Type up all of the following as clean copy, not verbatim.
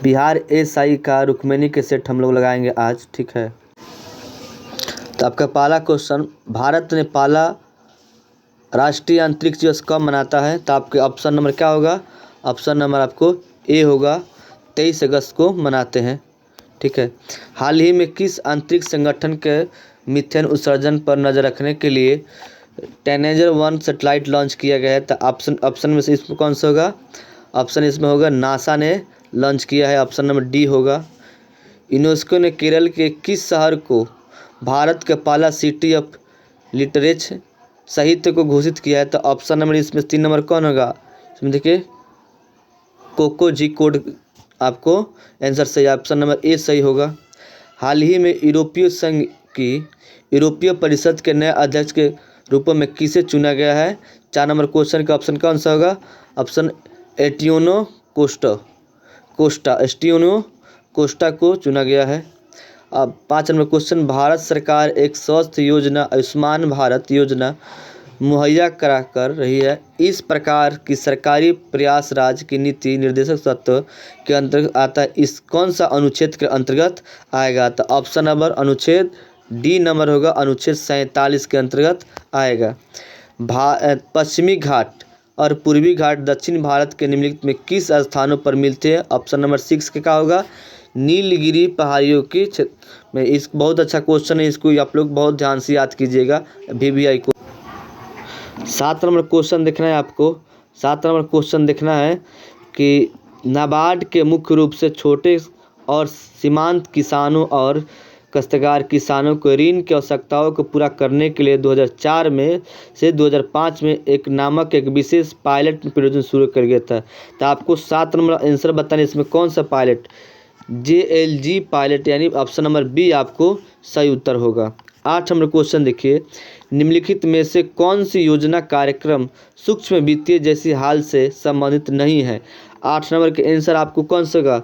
Bihar SI का रुक्मिणी के set हम लोग लगाएंगे आज, ठीक है। तो आपका पहला क्वेश्चन, भारत ने पहला राष्ट्रीय अंतरिक्ष दिवस कब मनाता है? तो आपके ऑप्शन नंबर क्या होगा? ऑप्शन नंबर आपको ए होगा, 23 अगस्त को मनाते हैं, ठीक है। हाल ही में किस अंतरिक्ष संगठन के मीथेन उत्सर्जन पर नज़र रखने के लिए टेनेजर 1 सैटेलाइट लॉन्च किया गया है? तो ऑप्शन में से इसमें कौन सा होगा? ऑप्शन इसमें होगा नासा ने लॉन्च किया है, ऑप्शन नंबर डी होगा। यूनेस्को ने केरल के किस शहर को भारत का पहला सिटी ऑफ लिटरेचर साहित्य को घोषित किया है? तो ऑप्शन नंबर इसमें 3 नंबर कौन होगा? इसमें देखिए कोकोजिकोड आपको आंसर सही, ऑप्शन नंबर ए सही होगा। हाल ही में यूरोपीय संघ की यूरोपीय परिषद के नए अध्यक्ष के रूप में किसे चुना गया है? 4 नंबर क्वेश्चन का ऑप्शन कौन सा होगा? ऑप्शन एंटोनियो कोस्टा को चुना गया है। अब 5 नंबर क्वेश्चन, भारत सरकार एक स्वास्थ्य योजना आयुष्मान भारत योजना मुहैया करा कर रही है, इस प्रकार की सरकारी प्रयास राज्य की नीति निर्देशक तत्व के अंतर्गत आता है, इस कौन सा अनुच्छेद के अंतर्गत आएगा? तो ऑप्शन नंबर अनुच्छेद डी नंबर होगा, अनुच्छेद 47 के अंतर्गत आएगा। पश्चिमी घाट और पूर्वी घाट दक्षिण भारत के निम्नलिखित में किस स्थानों पर मिलते हैं? ऑप्शन नंबर 6 के क्या होगा? नीलगिरी पहाड़ियों के क्षेत्र में। इस बहुत अच्छा क्वेश्चन है, इसको आप लोग बहुत ध्यान से याद कीजिएगा। VVI को 7 नंबर क्वेश्चन देखना है आपको। 7 नंबर क्वेश्चन देखना है कि नाबार्ड के मुख्य रूप से छोटे और सीमांत किसानों और काश्तकार किसानों को ऋण की आवश्यकताओं को पूरा करने के लिए 2004 में से 2005 में एक विशेष पायलट परियोजना शुरू कर गया था। तो आपको 7 नंबर आंसर बताना, इसमें कौन सा पायलट? JLG पायलट, यानी ऑप्शन नंबर बी आपको सही उत्तर होगा। 8 नंबर क्वेश्चन देखिए, निम्नलिखित में से कौन सी योजना कार्यक्रम सूक्ष्म वित्तीय जैसी हाल से संबंधित नहीं है? 8 नंबर के आंसर आपको कौन सा होगा?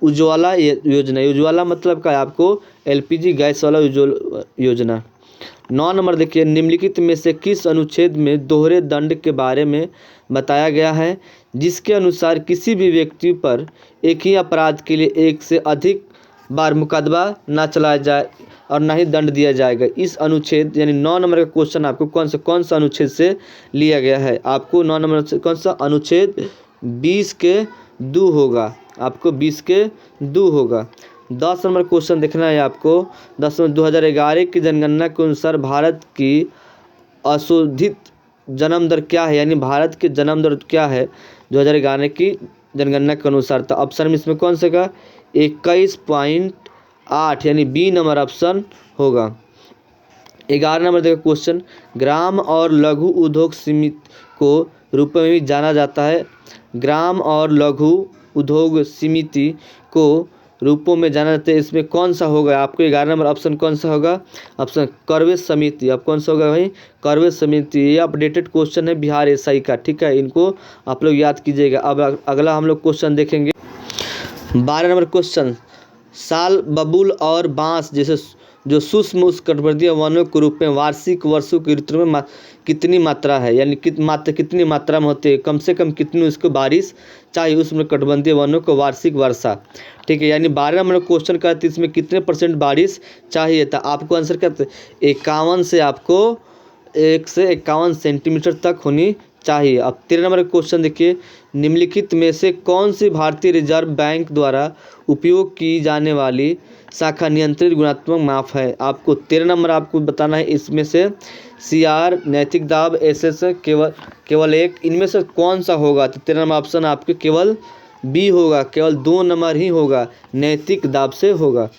उज्ज्वला योजना। उज्ज्वला मतलब का है आपको LPG गैस वाला उज्ज्वला योजना। 9 नंबर देखिए, निम्नलिखित में से किस अनुच्छेद में दोहरे दंड के बारे में बताया गया है, जिसके अनुसार किसी भी व्यक्ति पर एक ही अपराध के लिए एक से अधिक बार मुकदमा न चलाया जाए और न ही दंड दिया जाएगा? इस अनुच्छेद यानी 9 नंबर का क्वेश्चन आपको कौन सा अनुच्छेद से लिया गया है? आपको 9 नंबर से कौन सा? अनुच्छेद 20 के 2 होगा, आपको 20 के 2 होगा। 10 नंबर क्वेश्चन देखना है आपको। 10 नंबर 2011 की जनगणना के अनुसार भारत की अशोधित जन्म दर क्या है? यानी भारत के जन्म दर क्या है 2011 की जनगणना के अनुसार? तो ऑप्शन में इसमें कौन सा का? 21.8 यानी बी नंबर ऑप्शन होगा। 11 नंबर देखो क्वेश्चन, ग्राम और लघु उद्योग समिति को रूप में भी जाना जाता है। ग्राम और लघु उद्योग समिति को रूपों में जाना जाता है, इसमें कौन सा होगा? आपको 11 नंबर ऑप्शन कौन सा होगा? ऑप्शन करवे समिति। अब कौन सा होगा भाई? करवे समिति। ये अपडेटेड क्वेश्चन है बिहार एसआई का, ठीक है, इनको आप लोग याद कीजिएगा। अब अगला हम लोग क्वेश्चन देखेंगे। 12 नंबर क्वेश्चन, साल बबूल और बांस जैसे जो सूक्ष्म उष्णकटिबंधीय वनों के रूप में वार्षिक वर्षों के ऋतु में कितनी मात्रा है, यानी कितनी मात्रा में होते हैं, कम से कम कितनी उसको बारिश चाहिए उष्णकटिबंधीय वनों को वार्षिक वर्षा, ठीक है। यानी 12 नंबर क्वेश्चन का इसमें कितने % बारिश चाहिए था? आपको आंसर क्या 51 से आपको 1 से 51 सेंटीमीटर तक होनी चाहिए। अब 13 नंबर क्वेश्चन देखिए, निम्नलिखित में से कौन सी भारतीय रिजर्व बैंक द्वारा उपयोग की जाने वाली शाखा नियंत्रित गुणात्मक माप है? आपको 13 नंबर आपको बताना है, इसमें से CR, नैतिक दाब, SS केवल एक, इनमें से कौन सा होगा? तो 13 नंबर ऑप्शन आपके केवल बी होगा, केवल 2 नंबर ही होगा, नैतिक दाब से होगा।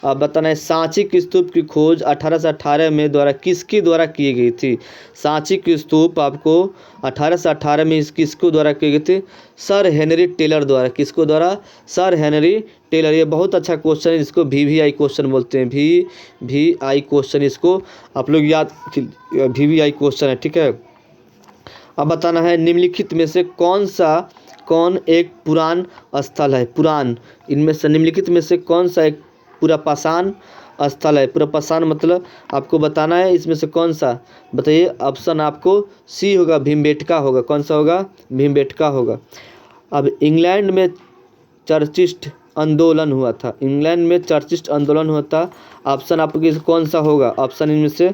अब बताना है, सांची की स्तूप की खोज 1818 में किसके द्वारा की गई थी? सांची की स्तूप आपको 1818 में किसको द्वारा की गई थी? सर हेनरी टेलर द्वारा। किसको द्वारा? Sir Henry Taylor. ये बहुत अच्छा क्वेश्चन है, इसको VVI क्वेश्चन बोलते हैं, VVI क्वेश्चन, इसको आप लोग याद, VVI क्वेश्चन है, ठीक है। अब बताना है, निम्नलिखित में से कौन एक पुराण स्थल है? पुराण, इनमें से निम्नलिखित में से कौन सा एक पुरापाषाण स्थल है? पुरापाषाण मतलब आपको बताना है, इसमें से कौन सा बताइए? ऑप्शन आपको सी होगा, भीमबेटका होगा। कौन सा होगा? भीमबेटका होगा। अब इंग्लैंड में चर्चिस्ट आंदोलन हुआ था? इंग्लैंड में चर्चिस्ट आंदोलन हुआ था। ऑप्शन आपके कौन सा होगा? ऑप्शन इनमें से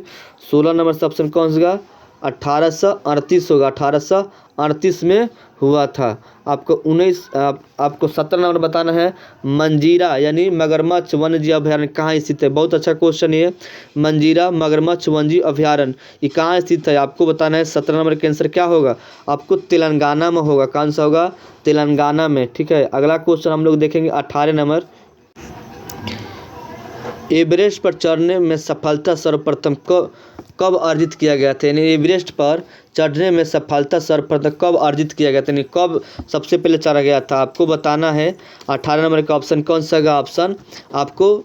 16 नंबर से ऑप्शन कौन सा होगा? 1838 होगा। 1838 में हुआ था। आपको 17 नंबर बताना है। मंजीरा यानी मगरमच्छ वन्य जीव अभयारण्य कहाँ स्थित है? बहुत अच्छा क्वेश्चन ये। मंजीरा मगरमच्छ वन्य जीव अभयारण्य ये कहाँ स्थित है आपको बताना है। 17 नंबर का आंसर क्या होगा? आपको तेलंगाना में होगा। कौन सा होगा? तेलंगाना में। ठीक है, अगला क्वेश्चन हम लोग देखेंगे 18 नंबर। एवरेस्ट पर चढ़ने में सफलता सर्वप्रथम कब अर्जित किया गया था? यानी एवरेस्ट पर चढ़ने में सफलता सर्वप्रथम कब अर्जित किया गया था? यानी कब सबसे पहले चढ़ा गया था आपको बताना है। 18 नंबर का ऑप्शन कौन सा होगा? ऑप्शन आपको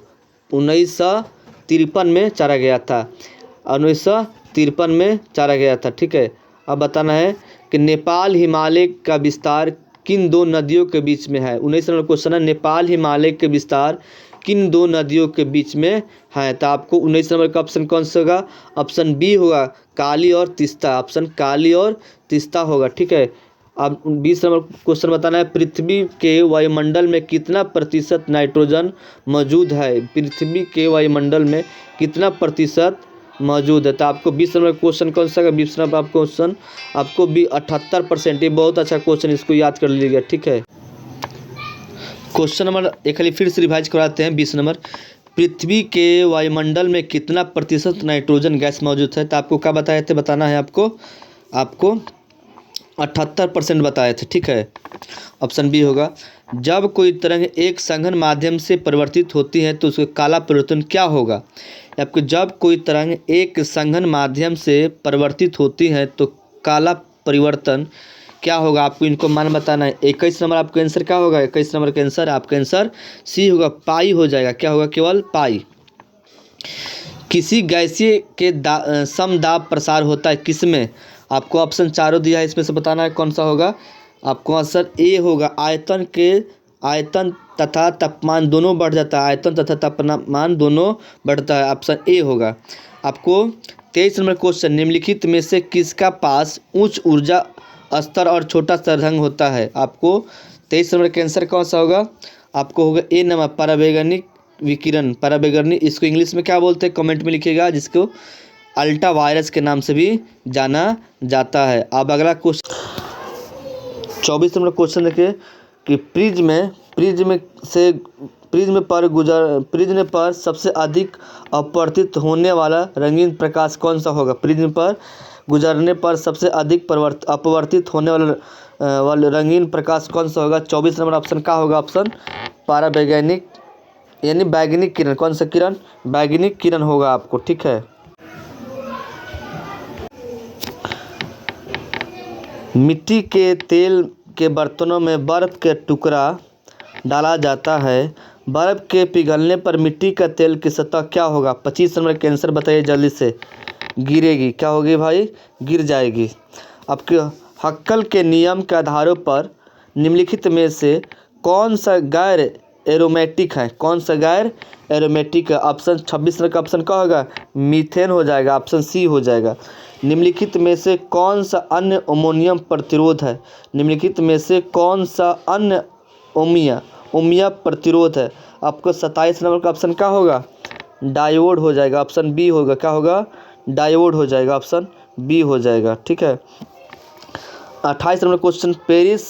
1953 में चढ़ा गया था। 1953 में चढ़ा गया था। ठीक है, अब बताना है कि नेपाल हिमालय का विस्तार किन दो नदियों के बीच में है? 19 नंबर क्वेश्चन है। नेपाल हिमालय के विस्तार किन दो नदियों के बीच में है? तो आपको 19 नंबर का ऑप्शन कौन सा होगा? ऑप्शन बी होगा, काली और तीस्ता। ऑप्शन काली और तीस्ता होगा। ठीक है, अब 20 नंबर क्वेश्चन बताना है। पृथ्वी के वायुमंडल में कितना प्रतिशत नाइट्रोजन मौजूद है? पृथ्वी के वायुमंडल में कितना प्रतिशत मौजूद है? तो आपको 20 नंबर क्वेश्चन कौन सा होगा? 20 नंबर क्वेश्चन आपको भी 78%। ये बहुत अच्छा क्वेश्चन, इसको याद कर लीजिएगा। ठीक है, क्वेश्चन नंबर एक खाली फिर से रिवाइज कराते हैं। 20 नंबर, पृथ्वी के वायुमंडल में कितना प्रतिशत नाइट्रोजन गैस मौजूद है? तो आपको क्या बताए थे बताना है आपको 78% बताए थे। ठीक है, ऑप्शन बी होगा। जब कोई तरंग एक संघन माध्यम से परिवर्तित होती है तो उसका काला परिवर्तन क्या होगा? आपको जब कोई तरंग एक संघन माध्यम से परिवर्तित होती है तो काला परिवर्तन क्या होगा? आपको इनको मान बताना है। 21 नंबर आपका आंसर क्या होगा? 21 नंबर का आंसर आपका आंसर सी होगा, पाई हो जाएगा। क्या होगा? केवल पाई। किसी गैसीय के समदाब प्रसार होता है किसमें? आपको ऑप्शन चारों दिया है, इसमें से बताना है कौन सा होगा। आपको आंसर ए होगा। आयतन तथा तापमान दोनों बढ़ जाता है। आयतन तथा तापमान दोनों बढ़ता है। ऑप्शन ए होगा। आपको 23 नंबर क्वेश्चन, निम्नलिखित में से किसका पास उच्च ऊर्जा स्तर और छोटा तरंग होता है? आपको 23 नंबर का आंसर कौन सा होगा? आपको होगा ए नंबर, पराबैंगनी विकिरण। पराबैंगनी इसको इंग्लिश में क्या बोलते हैं कमेंट में लिखिएगा, जिसको अल्ट्रा वायरस के नाम से भी जाना जाता है। अब अगला क्वेश्चन 24 नंबर क्वेश्चन देखिए कि प्रिज्म पर सबसे अधिक अपवर्तित होने वाला रंगीन प्रकाश कौन सा होगा? प्रिज्म पर गुजरने पर सबसे अधिक अपवर्तित होने वाला रंगीन प्रकाश कौन सा होगा? 24 नंबर ऑप्शन क्या होगा? ऑप्शन पराबैंगनिक यानी बैगनिक किरण। कौन सा किरण? बैगनिक किरण होगा आपको। ठीक है, मिट्टी के तेल के बर्तनों में बर्फ के टुकड़ा डाला जाता है। बर्फ के पिघलने पर मिट्टी का तेल की सतह क्या होगा? 25 नंबर का आंसर बताइए जल्दी से। गिरेगी। क्या होगी भाई? गिर जाएगी। आपके हक्कल के नियम के आधारों पर निम्नलिखित में से कौन सा गैर एरोमेटिक है? कौन सा गैर एरोमेटिक है? ऑप्शन 26 नंबर का ऑप्शन क्या होगा? मीथेन हो जाएगा। ऑप्शन सी हो जाएगा। निम्नलिखित में से कौन सा अन्य अमोनियम प्रतिरोध है? निम्नलिखित में से कौन सा अन्य ओमिया प्रतिरोध है? आपको 27 नंबर का ऑप्शन क्या होगा? डायोड हो जाएगा। ऑप्शन बी होगा। क्या होगा? डायोड हो जाएगा। ऑप्शन बी हो जाएगा। ठीक है, 28 नंबर क्वेश्चन, पेरिस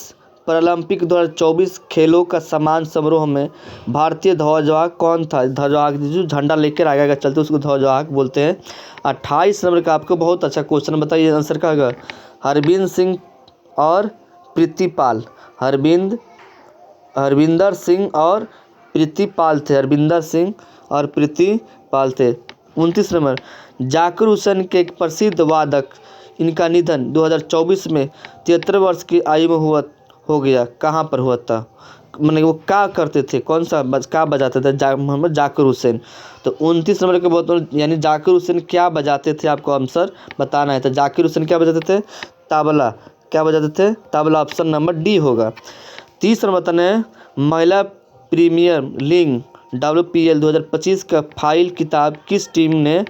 पैरालंपिक 2024 खेलों का सम्मान समारोह में भारतीय ध्वजवाहक कौन था? ध्वजवाहक जो झंडा लेकर आगे चलते उसको ध्वजवाहक बोलते हैं। 28 नंबर का आपको बहुत अच्छा क्वेश्चन बताइए, आंसर क्या होगा? हरबिंदर सिंह और प्रीतिपाल। हरविंदर सिंह और प्रीतिपाल थे। हरविंदर सिंह और प्रीतिपाल थे। 29 नंबर, जाकिर हुसैन के एक प्रसिद्ध वादक, इनका निधन 2024 में 73 वर्ष की आयु में हो गया। कहाँ पर हुआ था? मैंने वो क्या करते थे? कौन सा क्या बजाते थे? मोहम्मद जाकिर हुसैन। तो 29 नंबर के बहुत यानी जाकिर हुसैन क्या बजाते थे? आपको आंसर बताना है। तो जाकिर हुसैन क्या बजाते थे? तबला। क्या बजाते थे? तबला। ऑप्शन नंबर डी होगा। 30 नंबर बताना है, महिला प्रीमियर लीग WPL 2025 का फाइनल खिताब किस टीम ने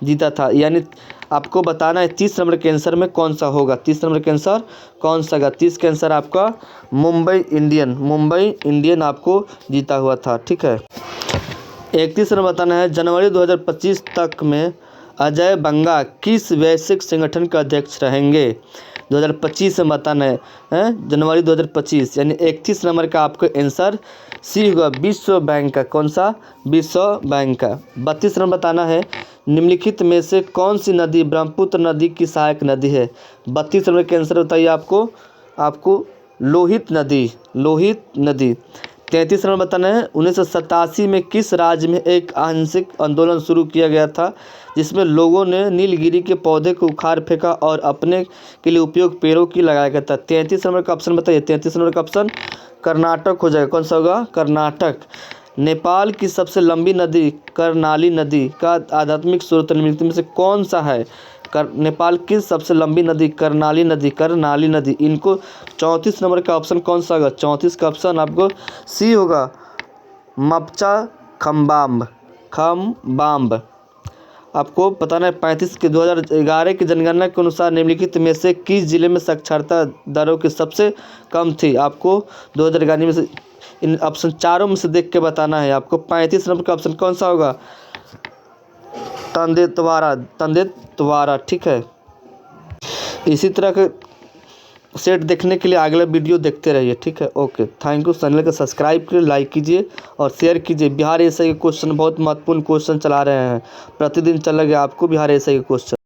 जीता था? यानी आपको बताना है 30 नंबर के आंसर में कौन सा होगा। 30 नंबर के आंसर कौन सा होगा? 30 के आंसर आपका मुंबई इंडियन आपको जीता हुआ था। ठीक है। 31 नंबर बताना है जनवरी 2025 तक में अजय बंगा किस वैश्विक संगठन का अध्यक्ष रहेंगे? 2025 में बताना है जनवरी 2025, यानी 31 नंबर का आपको आंसर सी होगा, विश्व बैंक का। कौन सा? विश्व बैंक का। 32 नंबर बताना है निम्नलिखित में से कौन सी नदी ब्रह्मपुत्र नदी की सहायक नदी है? 32 नंबर के आंसर बताइए आपको लोहित नदी। 33 नंबर बताना है 1987 में किस राज्य में एक अहिंसक आंदोलन शुरू किया गया था जिसमें लोगों ने नीलगिरी के पौधे को उखाड़ फेंका और अपने के लिए उपयोग पेड़ों की लगाया गया था? 33 नंबर का ऑप्शन बताइए। 33 नंबर का ऑप्शन कर्नाटक हो जाएगा। कौन सा होगा? कर्नाटक। नेपाल की सबसे लंबी नदी कर्णाली नदी का आध्यात्मिक स्रोत निम्नलिखित में से कौन सा है? नेपाल की सबसे लंबी नदी कर्णाली नदी। इनको 34 नंबर का ऑप्शन कौन सा होगा? 34 का ऑप्शन आपको सी होगा, मपचा खम्बाम्ब। आपको बताना है 35 के 2011 की जनगणना के अनुसार निम्नलिखित में से किस जिले में साक्षरता दरों की सबसे कम थी? आपको 2011 में से इन ऑप्शन चारों में से देख के बताना है। आपको 35 नंबर का ऑप्शन कौन सा होगा? तंदेतवाड़ा। ठीक है। इसी तरह के सेट देखने के लिए अगला वीडियो देखते रहिए। ठीक है। Okay, thank you. चैनल को सब्सक्राइब कीजिए, लाइक कीजिए और शेयर कीजिए। बिहार एसआई के क्वेश्चन बहुत महत्वपूर्ण क्वेश्चन चला रहे हैं, प्रतिदिन चलेगा आपको बिहार एसआई के क्वेश्चन।